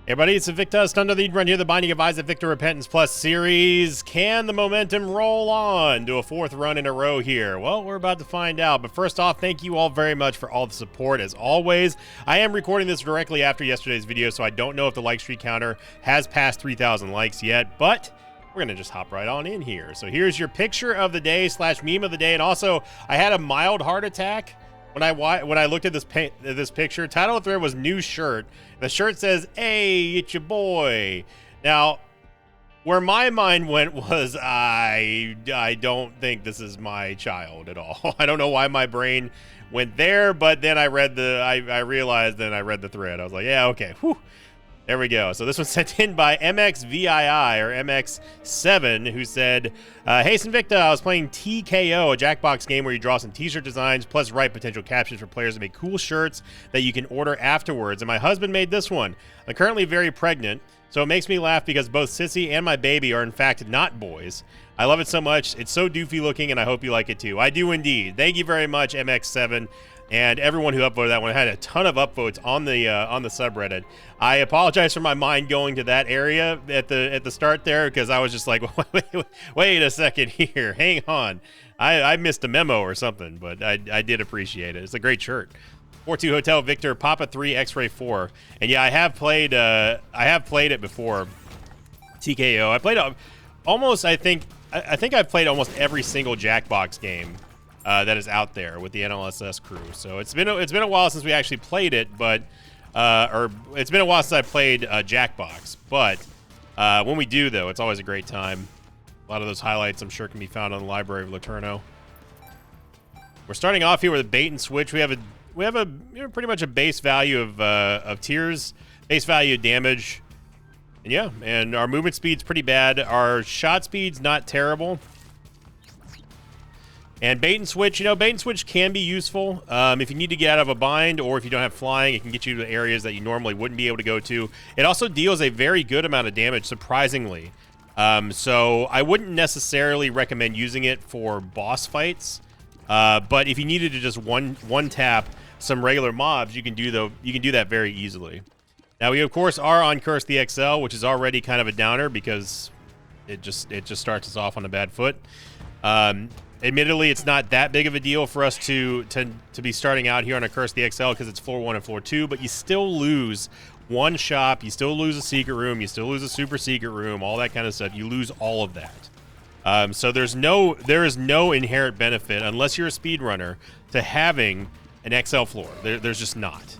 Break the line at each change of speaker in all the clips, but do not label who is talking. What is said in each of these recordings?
Hey everybody, it's Invicta, Stunned on the Run here, the Binding of Isaac Victor Repentance Plus series. Can the momentum roll on to a fourth run in a row here? Well, we're about to find out, but first off, thank you all very much for all the support as always. I am recording this directly after yesterday's video, so I don't know if the like streak counter has passed 3,000 likes yet, but we're going to just hop right on in here. So here's your picture of the day / meme of the day, and also, I had a mild heart attack when I looked at this picture. Title of the thread was new shirt. The shirt says, "Hey, it's your boy." Now, where my mind went was I don't think this is my child at all. I don't know why my brain went there, but then I read I realized, then I read the thread. I was like, yeah, okay. Whew. There we go. So this was sent in by MXVII or MX7, who said, "Hey, Invicta, I was playing TKO, a Jackbox game where you draw some t-shirt designs plus write potential captions for players to make cool shirts that you can order afterwards. And my husband made this one. I'm currently very pregnant, so it makes me laugh because both Sissy and my baby are in fact not boys. I love it so much. It's so doofy looking, and I hope you like it too." I do indeed. Thank you very much, MX7. And everyone who upvoted that one had a ton of upvotes on the subreddit. I apologize for my mind going to that area at the start there, because I was just like, wait a second here, hang on, I missed a memo or something, but I did appreciate it. It's a great shirt. 42 Hotel Victor Papa 3 X-Ray 4, and yeah, I have played it before. TKO. I played almost. I think I've played almost every single Jackbox game that is out there with the NLSS crew. So it's been a while since we actually played it, but or it's been a while since I played Jackbox. But when we do, though, it's always a great time. A lot of those highlights, I'm sure, can be found on the Library of Laterno. We're starting off here with a bait and switch. We have pretty much a base value of tiers, base value of damage, and yeah, and our movement speed's pretty bad. Our shot speed's not terrible. And bait and switch, bait and switch can be useful if you need to get out of a bind, or if you don't have flying, it can get you to areas that you normally wouldn't be able to go to. It also deals a very good amount of damage, surprisingly. So I wouldn't necessarily recommend using it for boss fights, but if you needed to just one tap some regular mobs, you can do that very easily. Now we of course are on Curse the XL, which is already kind of a downer because it just starts us off on a bad foot. Admittedly, it's not that big of a deal for us to be starting out here on a Curse the XL because it's floor 1 and floor 2, but you still lose one shop, you still lose a secret room, you still lose a super secret room, all that kind of stuff. You lose all of that. So there is no inherent benefit, unless you're a speedrunner, to having an XL floor. There's just not.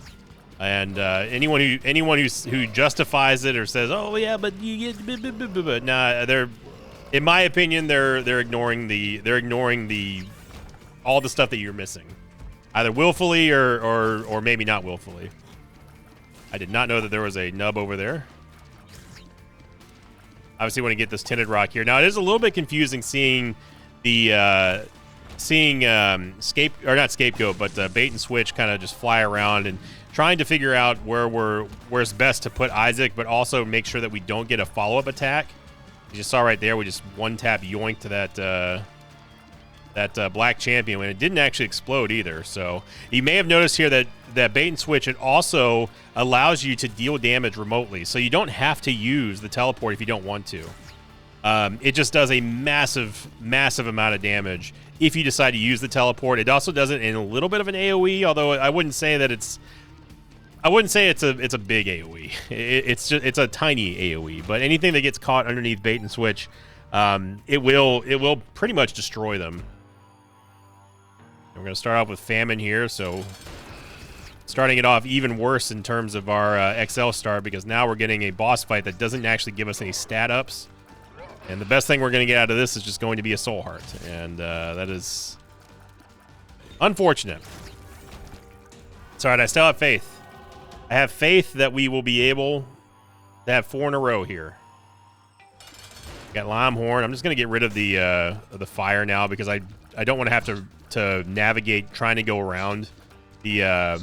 And anyone who justifies it or says, "Oh yeah, but you get," nah, in my opinion, they're ignoring all the stuff that you're missing, either willfully or maybe not willfully. I did not know that there was a nub over there. Obviously, want to get this tinted rock here. Now it is a little bit confusing seeing the not scapegoat, but bait and switch kind of just fly around and trying to figure out where's best to put Isaac, but also make sure that we don't get a follow-up attack. You just saw right there, we just one tap yoinked to that black champion, and it didn't actually explode either. So you may have noticed here that bait and switch, it also allows you to deal damage remotely, so you don't have to use the teleport if you don't want to. It just does a massive amount of damage if you decide to use the teleport. It also does it in a little bit of an AoE, although I wouldn't say that it's a big AoE. It's a tiny AoE, but anything that gets caught underneath bait and switch, it will pretty much destroy them. And we're gonna start off with famine here, so starting it off even worse in terms of our XL start, because now we're getting a boss fight that doesn't actually give us any stat ups. And the best thing we're gonna get out of this is just going to be a soul heart, and that is unfortunate. It's all right. I still have faith. I have faith that we will be able to have 4 in a row here. Got Limehorn. I'm just going to get rid of the fire now because I don't want to have to navigate trying to go around the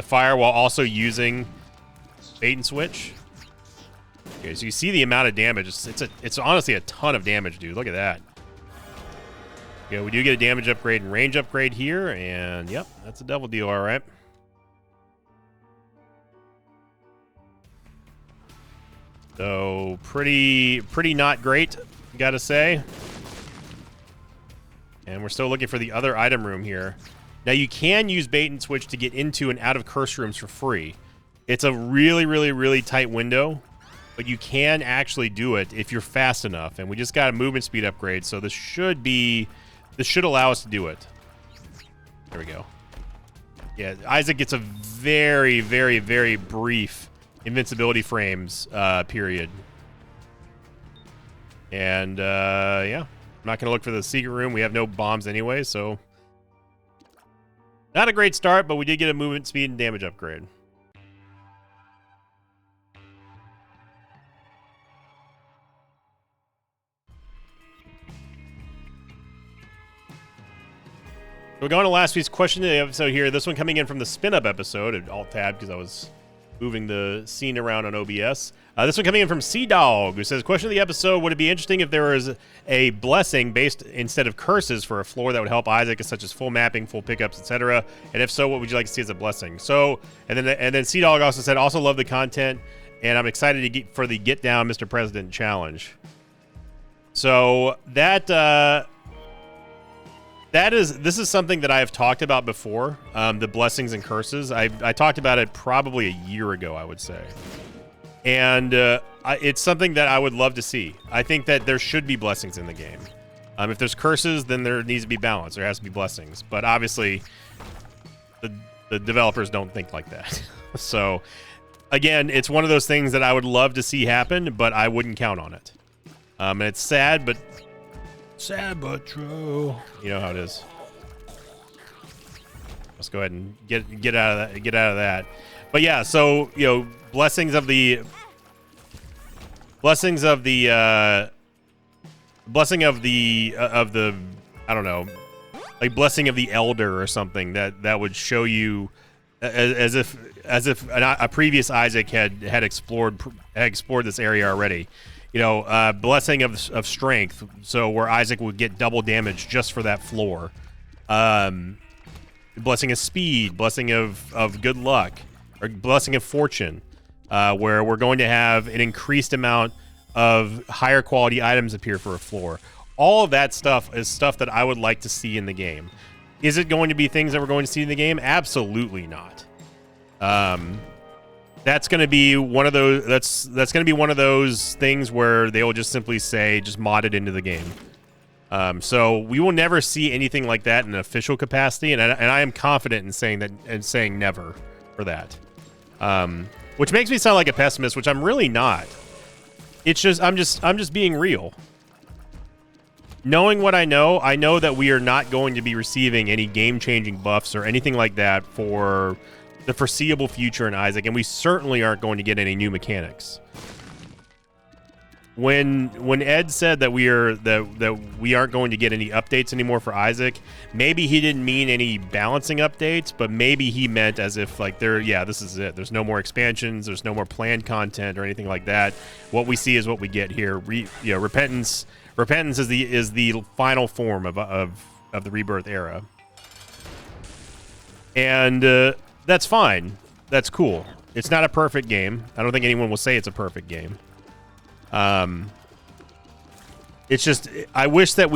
fire while also using bait and switch. Okay, so you see the amount of damage. It's honestly a ton of damage, dude. Look at that. Yeah, we do get a damage upgrade and range upgrade here, and yep, that's a devil deal, all right. So pretty not great, gotta say. And we're still looking for the other item room here. Now you can use bait and switch to get into and out of curse rooms for free. It's a really tight window, but you can actually do it if you're fast enough. And we just got a movement speed upgrade, so this should allow us to do it. There we go. Yeah, Isaac gets a very brief invincibility frames period. And yeah, I'm not gonna look for the secret room. We have no bombs anyway, so not a great start, but we did get a movement speed and damage upgrade. We're going to last week's question of the episode here. This one coming in from the spin-up episode. At Alt-Tab because I was moving the scene around on OBS. This one coming in from Sea-Dog, who says, question of the episode, would it be interesting if there was a blessing based instead of curses for a floor that would help Isaac, such as full mapping, full pickups, etc.? And if so, what would you like to see as a blessing? So, and then Sea-Dog also said, also love the content, and I'm excited to get for the Get Down Mr. President challenge. So that this is something that I have talked about before, the blessings and curses. I talked about it probably a year ago, I would say. And it's something that I would love to see. I think that there should be blessings in the game. If there's curses, then there needs to be balance. There has to be blessings. But obviously, the developers don't think like that. So, again, it's one of those things that I would love to see happen, but I wouldn't count on it. And it's sad, but true. You know how it is. Let's go ahead and get out of that. But yeah, so blessings of the I don't know, like blessing of the elder or something that would show you as if a previous Isaac had explored this area already. Blessing of strength, so where Isaac would get double damage just for that floor. Blessing of speed, blessing of good luck, or blessing of fortune, where we're going to have an increased amount of higher quality items appear for a floor. All of that stuff is stuff that I would like to see in the game. Is it going to be things that we're going to see in the game? Absolutely not. That's going to be one of those. That's going to be one of those things where they will just simply say, just mod it into the game. So we will never see anything like that in an official capacity, and I am confident in saying that and saying never for that. Which makes me sound like a pessimist, which I'm really not. It's just I'm just being real. Knowing what I know that we are not going to be receiving any game-changing buffs or anything like that for the foreseeable future in Isaac, and we certainly aren't going to get any new mechanics. When Ed said that we aren't going to get any updates anymore for Isaac, maybe he didn't mean any balancing updates, but maybe he meant as if like this is it. There's no more expansions, there's no more planned content or anything like that. What we see is what we get here. Repentance is the final form of the Rebirth era, and that's fine. That's cool. It's not a perfect game. I don't think anyone will say it's a perfect game. It's just I wish that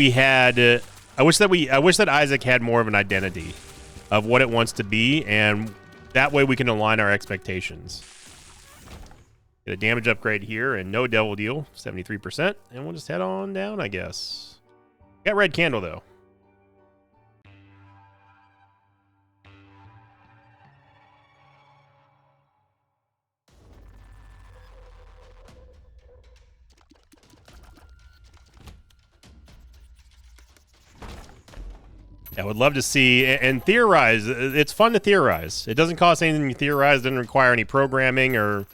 Isaac had more of an identity of what it wants to be, and that way we can align our expectations. Get a damage upgrade here and no devil deal, 73%, and we'll just head on down, I guess. Got red candle though. I would love to see and theorize. It's fun to theorize. It doesn't cost anything to theorize. It doesn't require any programming or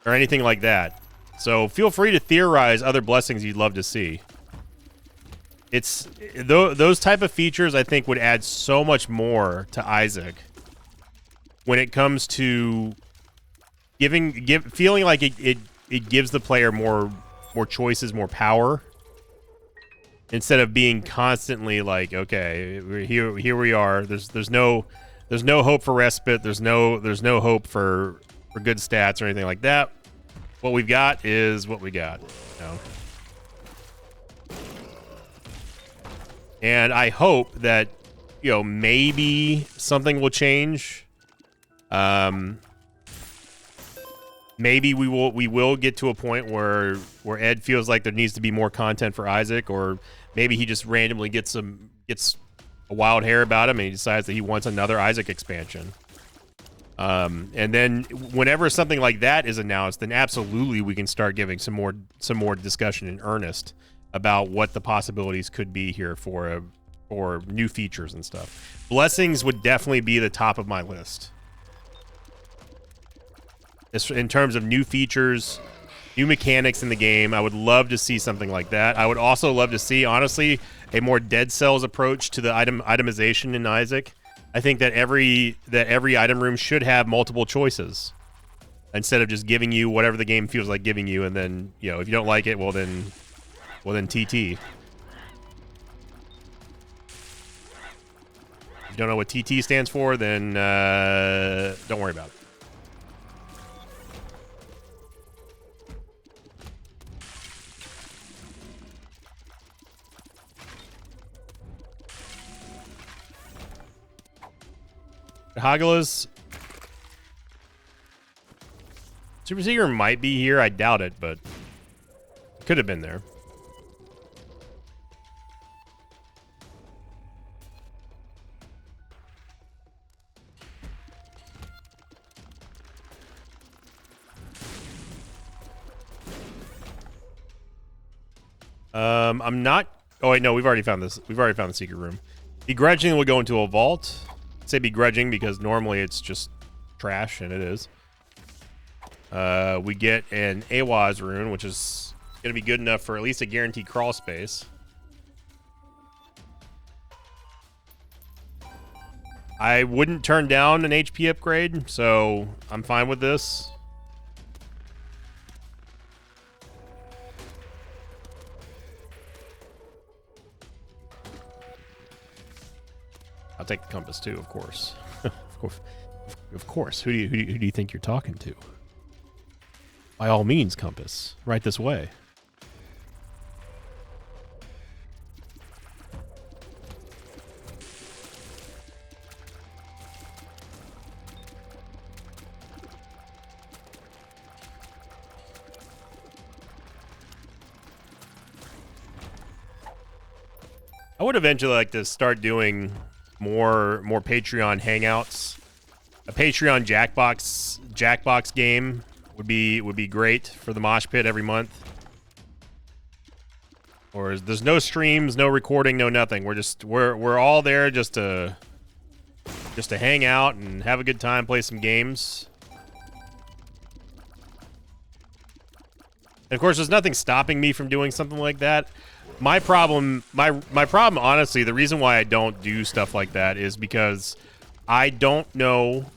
anything like that. So feel free to theorize other blessings you'd love to see. It's those type of features I think would add so much more to Isaac when it comes to feeling like it gives the player more choices, more power. Instead of being constantly like, okay, here we are. There's no hope for respite. There's no hope for good stats or anything like that. what we've got is what we got. You know? And I hope that, you know, maybe something will change. Maybe we will get to a point where Ed feels like there needs to be more content for Isaac, or maybe he just randomly gets a wild hair about him and he decides that he wants another Isaac expansion. And then whenever something like that is announced, then absolutely we can start giving some more discussion in earnest about what the possibilities could be here for new features and stuff. Blessings would definitely be the top of my list. In terms of new features, new mechanics in the game, I would love to see something like that. I would also love to see, honestly, a more Dead Cells approach to the itemization in Isaac. I think that every item room should have multiple choices instead of just giving you whatever the game feels like giving you, and then, you know, if you don't like it, well then TT. If you don't know what TT stands for, then don't worry about it. Hagelas. Super Seeker might be here. I doubt it, but could have been there. I'm not. Oh wait, no, we've already found this. We've already found the secret room. Begrudgingly, we'll go into a vault. I say begrudging because normally it's just trash, and it is. We get an Awaz rune, which is going to be good enough for at least a guaranteed crawl space. I wouldn't turn down an HP upgrade, so I'm fine with this. I'll take the compass too, of course. Of course. Who do you think you're talking to? By all means, compass. Right this way. I would eventually like to start doing more Patreon hangouts. A Patreon Jackbox game would be great for the mosh pit every month. Or there's no streams, no recording, no nothing. We're all there just to hang out and have a good time, play some games. And of course, there's nothing stopping me from doing something like that. My problem, honestly, the reason why I don't do stuff like that is because I don't know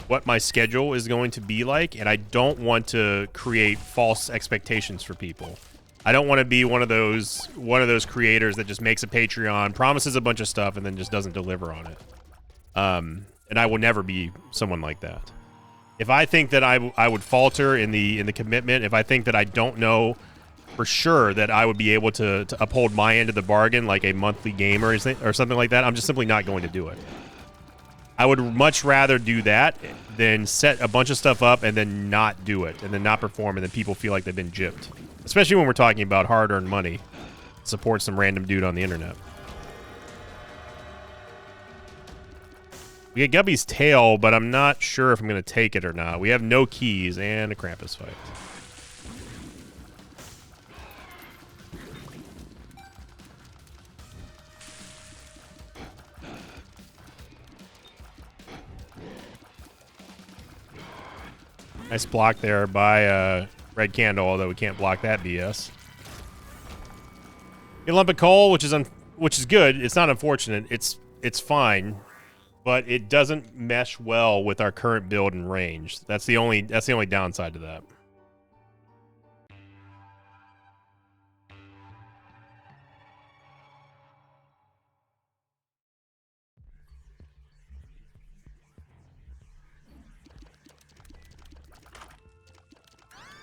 what my schedule is going to be like, and I don't want to create false expectations for people. I don't want to be one of those creators that just makes a Patreon, promises a bunch of stuff, and then just doesn't deliver on it. And I will never be someone like that. If I think that I would falter in the commitment, if I think that I don't know for sure that I would be able to uphold my end of the bargain, like a monthly game or something like that, I'm just simply not going to do it. I would much rather do that than set a bunch of stuff up and then not do it, and then not perform, and then people feel like they've been gypped. Especially when we're talking about hard-earned money. Support some random dude on the internet. We get Guppy's tail, but I'm not sure if I'm going to take it or not. We have no keys and a Krampus fight. Nice block there by Red Candle, although we can't block that BS. Get a lump of coal, which is good. It's not unfortunate. It's fine, but it doesn't mesh well with our current build and range. That's the only downside to that.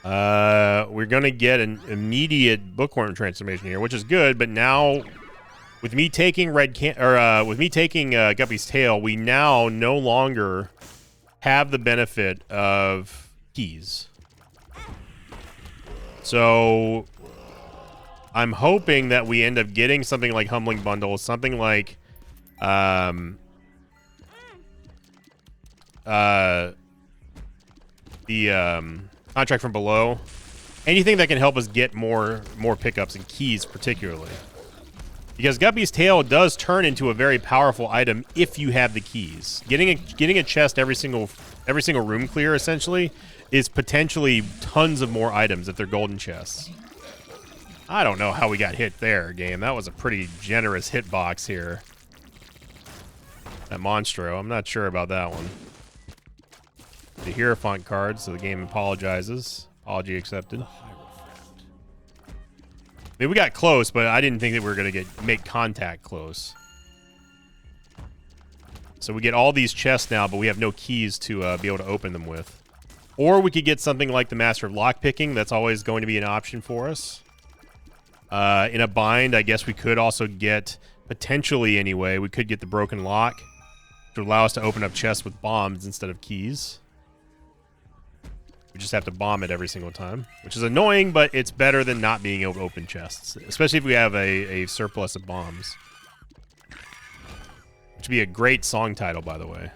We're gonna get an immediate Bookworm transformation here, which is good. But now, with me taking Guppy's Tail, we now no longer have the benefit of keys. So I'm hoping that we end up getting something like Humbling Bundle, something like the Contract from Below. Anything that can help us get more pickups and keys, particularly. Because Guppy's Tail does turn into a very powerful item if you have the keys. Getting a chest every single room clear, essentially, is potentially tons of more items if they're golden chests. I don't know how we got hit there, game. That was a pretty generous hitbox here. That Monstro, I'm not sure about that one. The Hierophant card, so the game apologizes. Apology accepted. I mean, we got close, but I didn't think that we were going to make contact close. So we get all these chests now, but we have no keys to be able to open them with. Or we could get something like the Master of Lockpicking. That's always going to be an option for us. In a bind, I guess we could also get, potentially anyway, we could get the Broken Lock to allow us to open up chests with bombs instead of keys. We just have to bomb it every single time, which is annoying, but it's better than not being able to open chests, especially if we have a surplus of bombs. Which would be a great song title, by the way.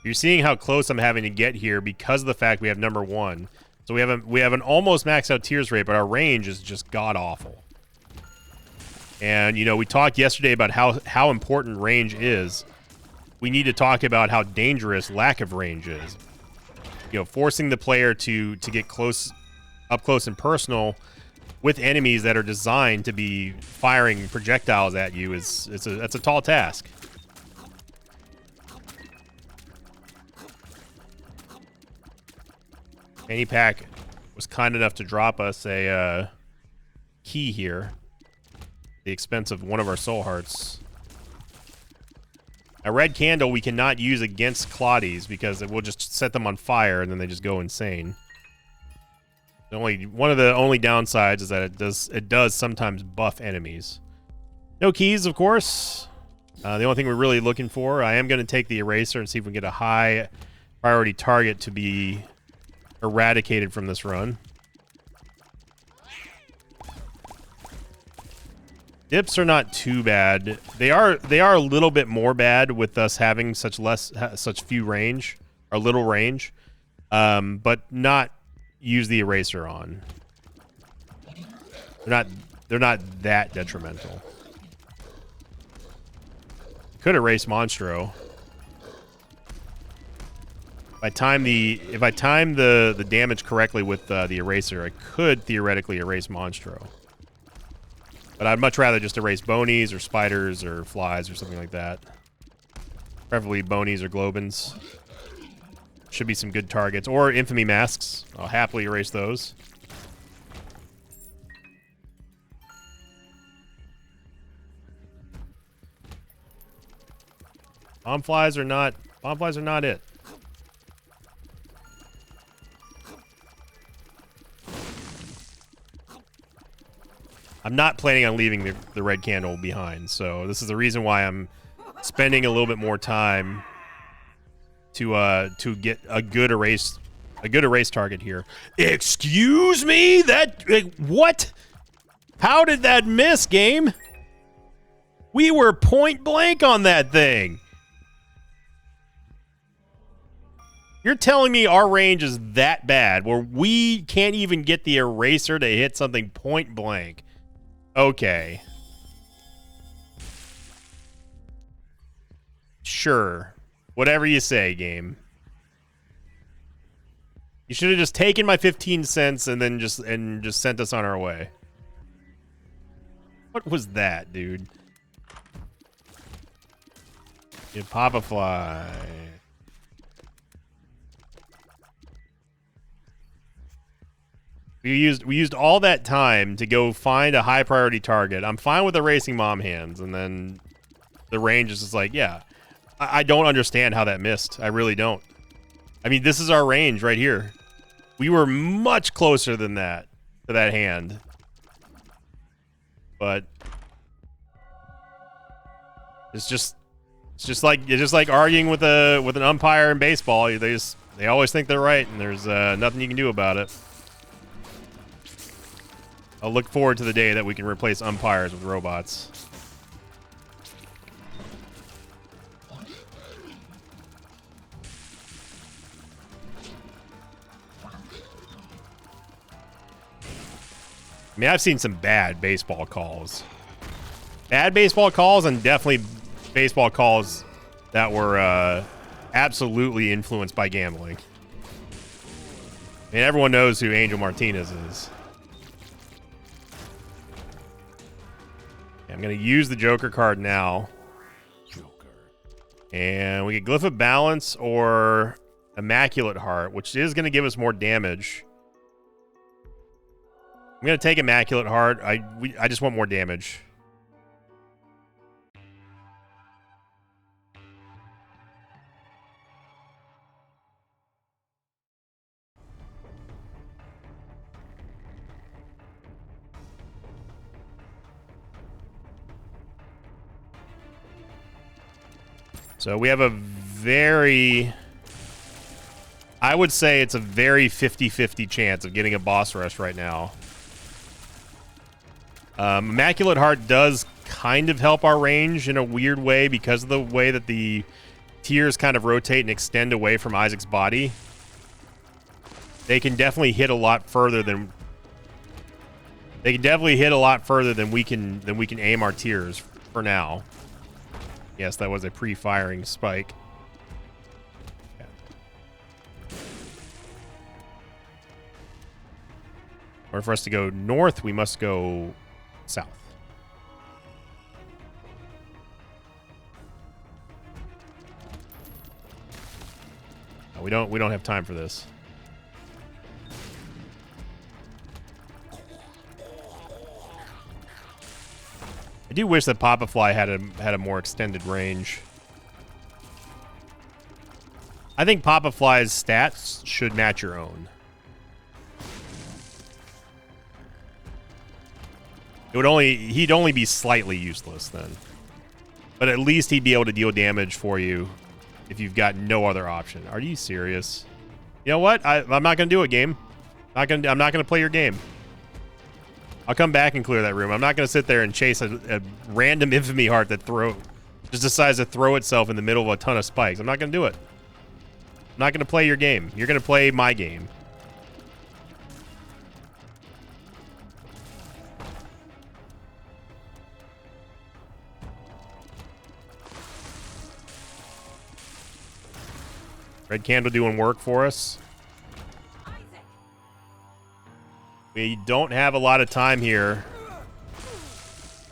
You're seeing how close I'm having to get here because of the fact we have number 1. So we have an almost maxed out tears rate, but our range is just god-awful. And, you know, we talked yesterday about how important range is. We need to talk about how dangerous lack of range is. You know, forcing the player to get up close and personal with enemies that are designed to be firing projectiles at you that's a tall task. Fanny Pack was kind enough to drop us a key here. At the expense of one of our soul hearts. A red candle we cannot use against Claudies because it will just set them on fire and then they just go insane. One of the only downsides is that it does sometimes buff enemies. No keys, of course. The only thing we're really looking for, I am going to take the eraser and see if we can get a high priority target to be eradicated from this run. Dips are not too bad. They are a little bit more bad with us having such few range or little range, but not use the eraser on. They're not that detrimental. Could erase Monstro. If I time the damage correctly with the eraser, I could theoretically erase Monstro. But I'd much rather just erase bonies or spiders or flies or something like that. Preferably bonies or globins. Should be some good targets. Or infamy masks. I'll happily erase those. Bomb flies are not it. I'm not planning on leaving the red candle behind, so this is the reason why I'm spending a little bit more time to get a good erase target here. Excuse me? What? How did that miss, game? We were point blank on that thing. You're telling me our range is that bad where we can't even get the eraser to hit something point blank? Okay. Sure. Whatever you say, game. You should have just taken my 15 cents and then just sent us on our way. What was that, dude? You Papa Fly. We used all that time to go find a high priority target. I'm fine with erasing Mom Hands, and then the range is just like, yeah. I don't understand how that missed. I really don't. I mean, this is our range right here. We were much closer than that to that hand. But it's just like arguing with an umpire in baseball. They always think they're right, and there's nothing you can do about it. I'll look forward to the day that we can replace umpires with robots. I mean, I've seen some bad baseball calls. Bad baseball calls, and definitely baseball calls that were absolutely influenced by gambling. I mean, everyone knows who Angel Martinez is. I'm going to use the Joker card now. And we get Glyph of Balance or Immaculate Heart, which is going to give us more damage. I'm going to take Immaculate Heart. I just want more damage. So we have a very... I would say it's a very 50-50 chance of getting a boss rush right now. Immaculate Heart does kind of help our range in a weird way because of the way that the tiers kind of rotate and extend away from Isaac's body. They can definitely hit a lot further than... They can definitely hit a lot further than we can aim our tiers for now. Yes, that was a pre-firing spike. Yeah. Or for us to go north, we must go south. No, we don't have time for this. I do wish that Papa Fly had a more extended range. I think Papa Fly's stats should match your own. He'd only be slightly useless then. But at least he'd be able to deal damage for you if you've got no other option. Are you serious? You know what? I'm not gonna do it, game. I'm not gonna play your game. I'll come back and clear that room. I'm not going to sit there and chase a random infamy heart that just decides to throw itself in the middle of a ton of spikes. I'm not going to do it. I'm not going to play your game. You're going to play my game. Red Candle doing work for us. We don't have a lot of time here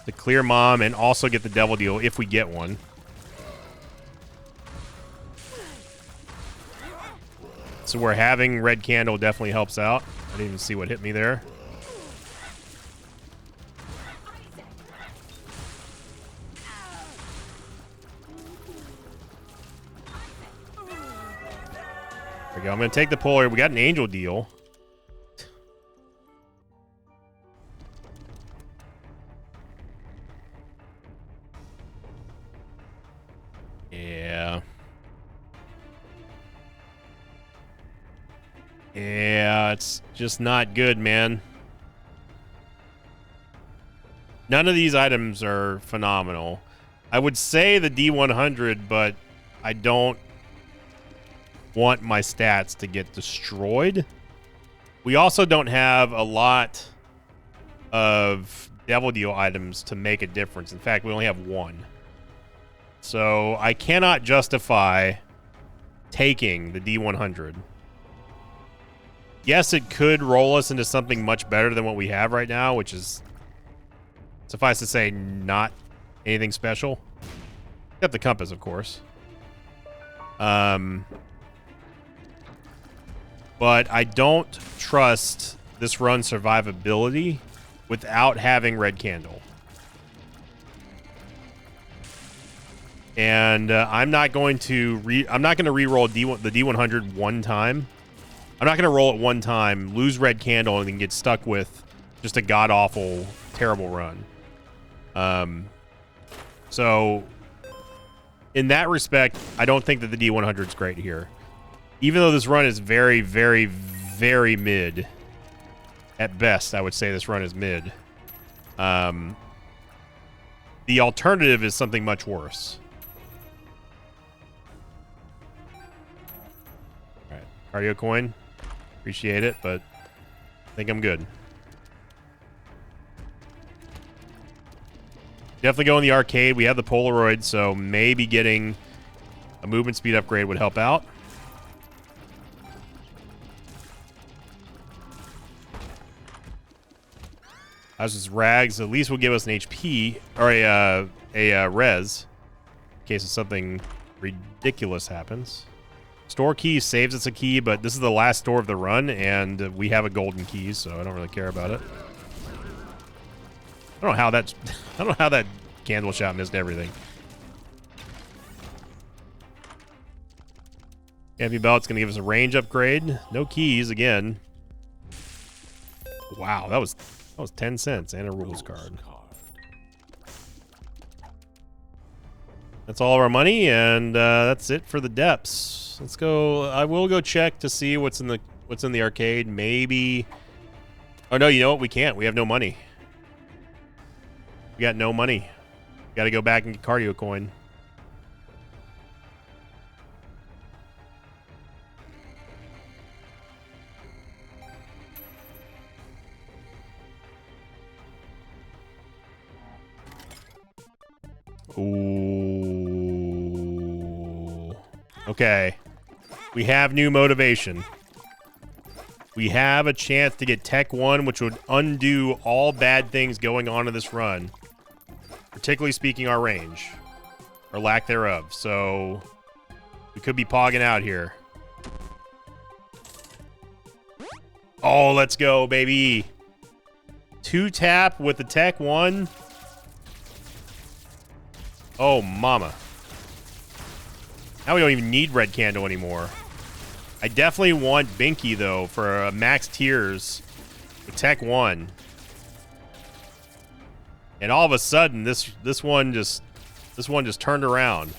to clear Mom and also get the Devil Deal if we get one. So we're having Red Candle definitely helps out. I didn't even see what hit me there. There we go. I'm going to take the puller. We got an Angel Deal. Yeah. Yeah, it's just not good, man. None of these items are phenomenal. I would say the D100, but I don't want my stats to get destroyed. We also don't have a lot of Devil Deal items to make a difference. In fact, we only have one. So I cannot justify taking the D100. Yes, it could roll us into something much better than what we have right now, which is, suffice to say, not anything special. Except the compass, of course. But I don't trust this run's survivability without having Red Candle. And I'm not going to re-roll the D100 one time. I'm not going to roll it one time, lose red candle, and then get stuck with just a god-awful, terrible run. So, in that respect, I don't think that the D100 is great here. Even though this run is very, very, very mid. At best, I would say this run is mid. The alternative is something much worse. All right, cardio coin. Appreciate it, but I think I'm good. Definitely go in the arcade. We have the Polaroid, so maybe getting a movement speed upgrade would help out. As this rags, at least will give us an HP or a res in case of something ridiculous happens. Store key saves us a key, but this is the last store of the run, and we have a golden key, so I don't really care about it. I don't know how that candle shot missed everything. Heavy belt's gonna give us a range upgrade. No keys again. Wow, that was 10 cents and a rules card. That's all of our money, and that's it for the depths. Let's go. I will go check to see what's in the arcade. Maybe. Oh no, you know what? We can't. We have no money. We got no money. Got to go back and get cardio coin. Ooh. Okay. We have new motivation. We have a chance to get Tech 1, which would undo all bad things going on in this run. Particularly speaking our range. Or lack thereof. So, we could be pogging out here. Oh, let's go, baby. 2-tap with the Tech 1. Oh, mama. Now we don't even need red candle anymore. I definitely want Binky, though, for max tiers with Tech 1. And all of a sudden, this one just turned around.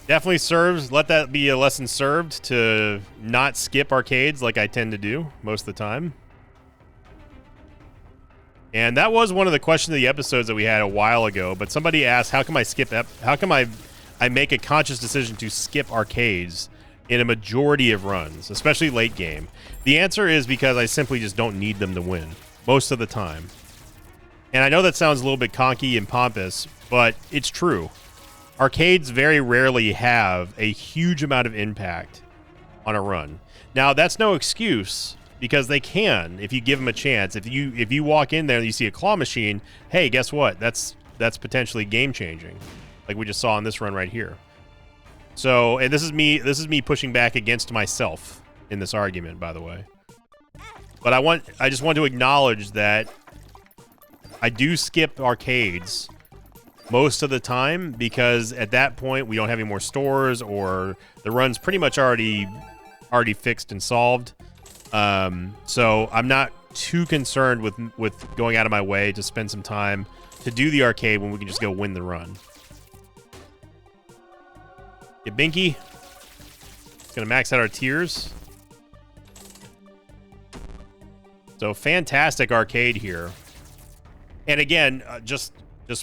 Definitely serves. Let that be a lesson served to not skip arcades like I tend to do most of the time. And that was one of the questions of the episodes that we had a while ago. But somebody asked, how come I make a conscious decision to skip arcades in a majority of runs, especially late game? The answer is because I simply just don't need them to win most of the time. And I know that sounds a little bit conky and pompous, but it's true. Arcades very rarely have a huge amount of impact on a run. Now, that's no excuse, because they can if you give them a chance. If you walk in there and you see a claw machine, hey, guess what? That's potentially game changing, like we just saw in this run right here. So, and this is me pushing back against myself in this argument, by the way. But I just want to acknowledge that I do skip arcades most of the time because at that point we don't have any more stores, or the run's pretty much already fixed and solved. So I'm not too concerned with going out of my way to spend some time to do the arcade when we can just go win the run. Get Binky. It's gonna max out our tiers. So fantastic arcade here. And again, just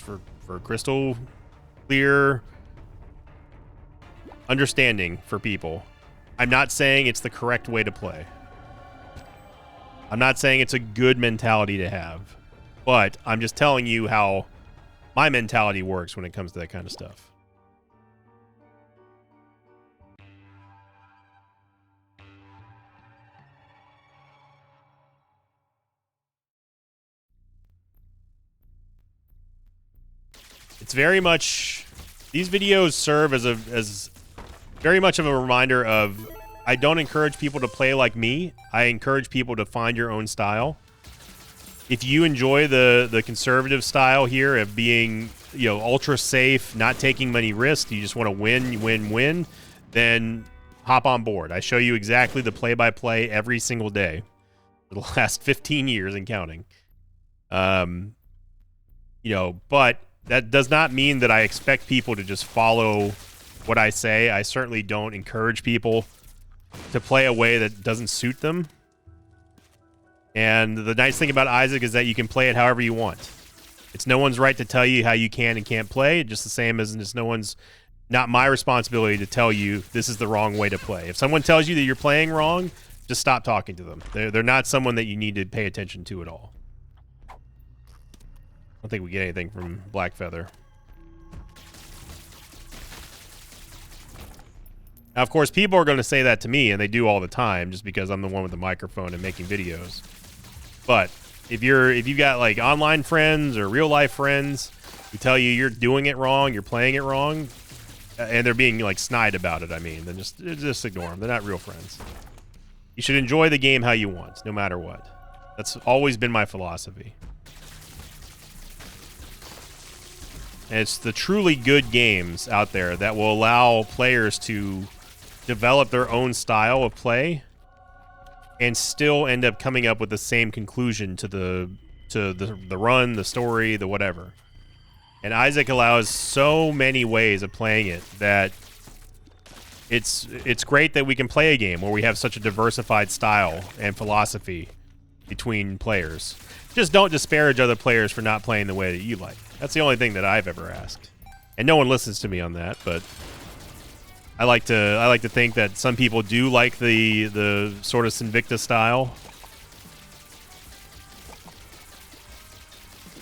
for crystal clear understanding for people, I'm not saying it's the correct way to play. I'm not saying it's a good mentality to have, but I'm just telling you how my mentality works when it comes to that kind of stuff. It's very much, these videos serve as very much of a reminder of, I don't encourage people to play like me. I encourage people to find your own style. if you enjoy the conservative style here of being, you know, ultra safe, not taking many risks, you just want to win, then hop on board. I show you exactly the play-by-play every single day for the last 15 years and counting. You know, but that does not mean that I expect people to just follow what I say. I certainly don't encourage people to play a way that doesn't suit them. And the nice thing about Isaac is that you can play it however you want. It's no one's right to tell you how you can and can't play, just the same as it's not my responsibility to tell you this is the wrong way to play. If someone tells you that you're playing wrong, just stop talking to them. They're not someone that you need to pay attention to at all. I don't think we get anything from Blackfeather. Now, of course, people are going to say that to me, and they do all the time, just because I'm the one with the microphone and making videos. But if you've got like online friends or real life friends who tell you you're doing it wrong, you're playing it wrong, and they're being like snide about it, I mean, then just ignore them. They're not real friends. You should enjoy the game how you want, no matter what. That's always been my philosophy. And it's the truly good games out there that will allow players to develop their own style of play and still end up coming up with the same conclusion to the run, the story, the whatever. And Isaac allows so many ways of playing it that it's great that we can play a game where we have such a diversified style and philosophy between players. Just don't disparage other players for not playing the way that you like. That's the only thing that I've ever asked. And no one listens to me on that, but I like to think that some people do like the sort of Sinvicta style.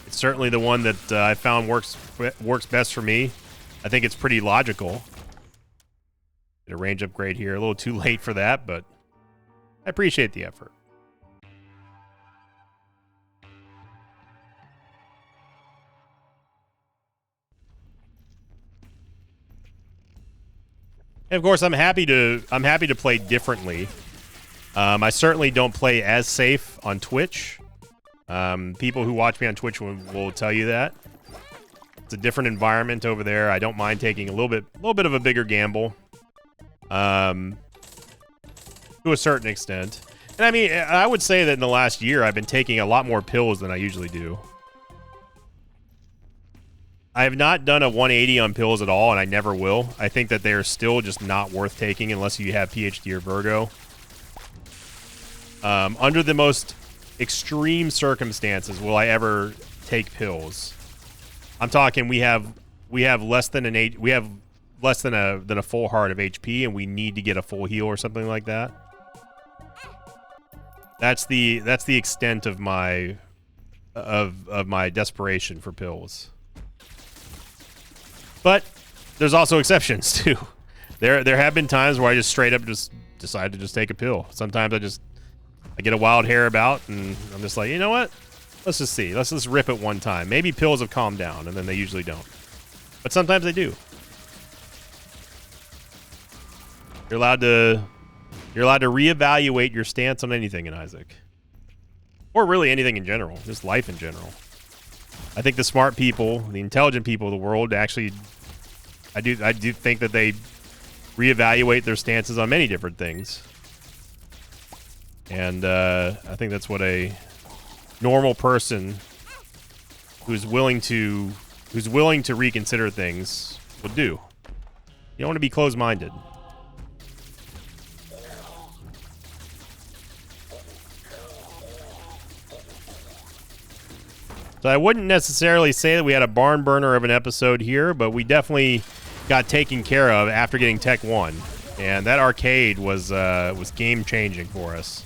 It's certainly the one that I found works best for me. I think it's pretty logical. Get a range upgrade here. A little too late for that, but I appreciate the effort. And of course, I'm happy to play differently. I certainly don't play as safe on Twitch. People who watch me on Twitch will tell you that. It's a different environment over there. I don't mind taking a little bit of a bigger gamble, to a certain extent. And I mean, I would say that in the last year, I've been taking a lot more pills than I usually do. I have not done a 180 on pills at all, and I never will. I think that they are still just not worth taking unless you have PhD or Virgo. Under the most extreme circumstances will I ever take pills. I'm talking we have less than a full heart of HP, and we need to get a full heal or something like that. That's the extent of my desperation for pills. But there's also exceptions too. There have been times where I just straight up just decide to just take a pill. Sometimes I get a wild hair about, and I'm just like, you know what? Let's just see. Let's just rip it one time. Maybe pills have calmed down, and then they usually don't. But sometimes they do. You're allowed to reevaluate your stance on anything in Isaac, or really anything in general, just life in general. I think the smart people, the intelligent people of the world, actually, I do think that they reevaluate their stances on many different things. And I think that's what a normal person who's willing to reconsider things would do. You don't want to be closed-minded. So I wouldn't necessarily say that we had a barn burner of an episode here, but we definitely got taken care of after getting Tech 1. And that arcade was game-changing for us.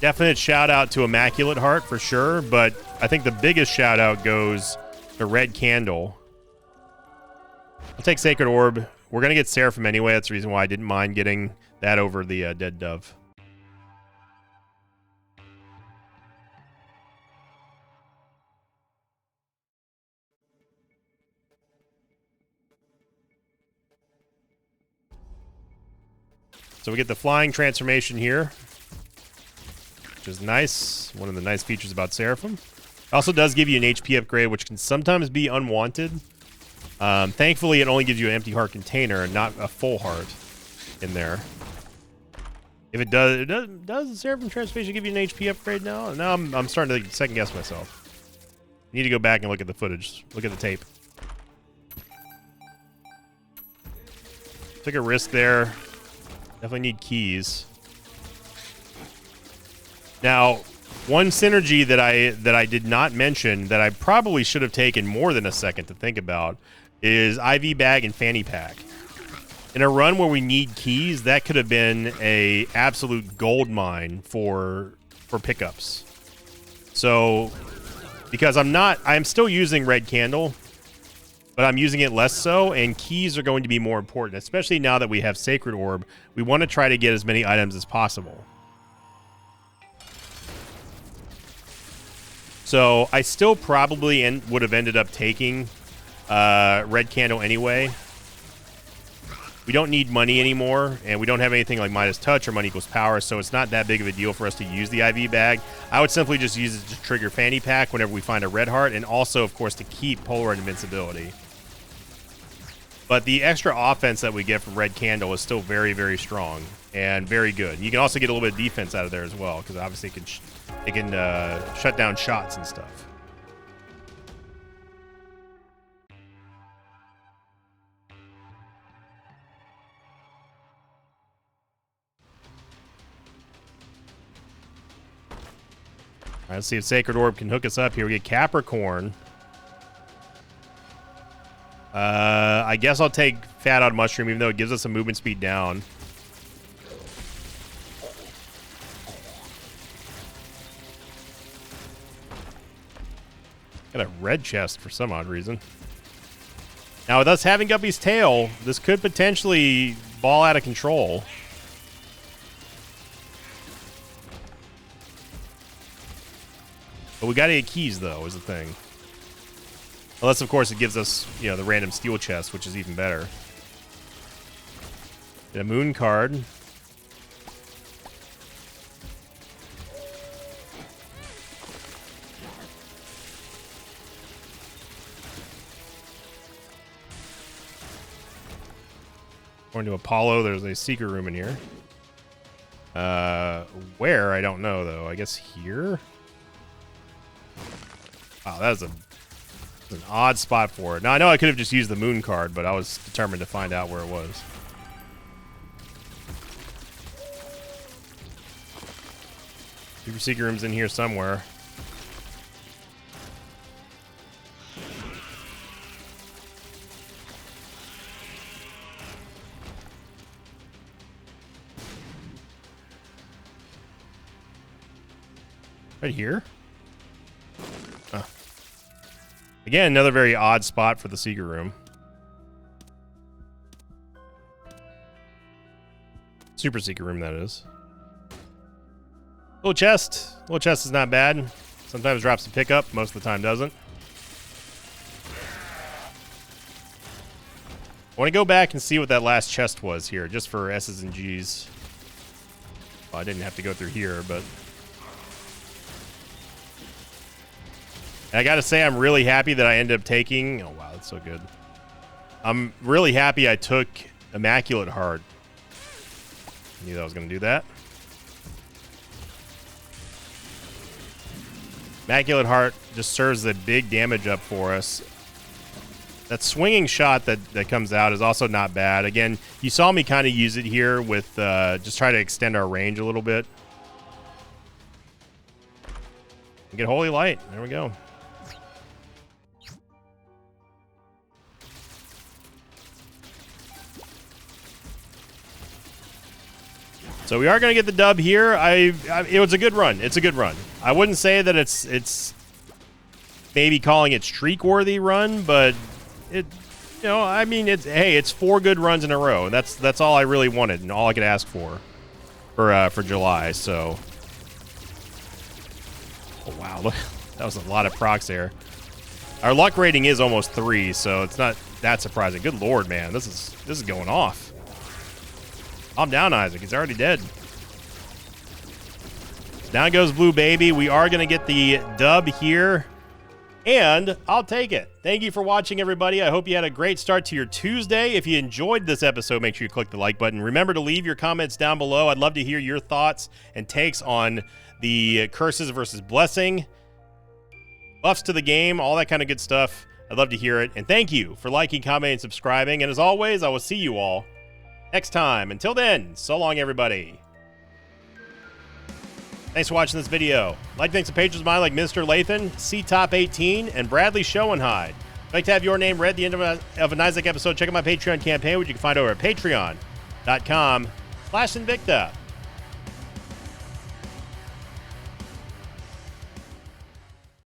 Definite shout-out to Immaculate Heart for sure, but I think the biggest shout-out goes to Red Candle. I'll take Sacred Orb. We're going to get Seraphim anyway. That's the reason why I didn't mind getting that over the Dead Dove. So we get the flying transformation here. which is nice. One of the nice features about Seraphim. It also does give you an HP upgrade, which can sometimes be unwanted. Thankfully, it only gives you an empty heart container, not a full heart in there. If it does the Seraphim Transformation give you an HP upgrade now? Now I'm starting to second guess myself. Need to go back and look at the footage. Look at the tape. Took a risk there. Definitely need keys. Now, one synergy that I did not mention that I probably should have taken more than a second to think about is IV bag and fanny pack. In a run where we need keys, that could have been a absolute gold mine for pickups. So, because I'm still using Red Candle, but I'm using it less so, and keys are going to be more important, especially now that we have Sacred Orb. We want to try to get as many items as possible. So I still probably would have ended up taking Red Candle anyway. We don't need money anymore, and we don't have anything like Midas Touch or Money Equals Power, so it's not that big of a deal for us to use the IV bag. I would simply just use it to trigger Fanny Pack whenever we find a red heart, and also, of course, to keep Polaroid Invincibility. But the extra offense that we get from Red Candle is still very, very strong and very good. You can also get a little bit of defense out of there as well, because obviously it can shut down shots and stuff. All right, let's see if Sacred Orb can hook us up here. We get Capricorn. I guess I'll take Fat Odd Mushroom, even though it gives us some movement speed down. Got a red chest for some odd reason. Now, with us having Guppy's Tail, this could potentially ball out of control. But we gotta get keys, though, is the thing. Unless, of course, it gives us, you know, the random steel chest, which is even better. Get a moon card. According to Apollo, there's a secret room in here. Where? I don't know, though. I guess here? Wow, that is an odd spot for it. Now, I know I could have just used the moon card, but I was determined to find out where it was. Super secret room's in here somewhere. Right here? Again, another very odd spot for the secret room. Super secret room, that is. Little chest. Little chest is not bad. Sometimes drops a pickup. Most of the time doesn't. I want to go back and see what that last chest was here, just for S's and G's. Well, I didn't have to go through here, but... And I gotta say, I'm really happy that I ended up taking... Oh, wow, that's so good. I'm really happy I took Immaculate Heart. I knew that I was gonna do that. Immaculate Heart just serves a big damage up for us. That swinging shot that comes out is also not bad. Again, you saw me kind of use it here with just try to extend our range a little bit. And get Holy Light. There we go. So we are going to get the dub here. It was a good run. It's a good run. I wouldn't say that it's maybe calling it streak-worthy run, but it, you know, I mean, it's 4 good runs in a row. That's all I really wanted and all I could ask for July. So, oh wow, look, that was a lot of procs there. Our luck rating is almost 3, so it's not that surprising. Good lord, man, this is going off. Calm down, Isaac. He's already dead. Down goes blue, baby. We are going to get the dub here, and I'll take it. Thank you for watching, everybody. I hope you had a great start to your Tuesday. If you enjoyed this episode, make sure you click the like button. Remember to leave your comments down below. I'd love to hear your thoughts and takes on the curses versus blessing, buffs to the game, all that kind of good stuff. I'd love to hear it. And thank you for liking, commenting, and subscribing. And as always, I will see you all next time. Until then, so long, everybody. Thanks for watching this video. Like, thanks to patrons of mine like Mr. Lathan, C-Top18, and Bradley Schoenheid. If you'd like to have your name read at the end of an Isaac episode, check out my Patreon campaign, which you can find over at patreon.com/Invicta.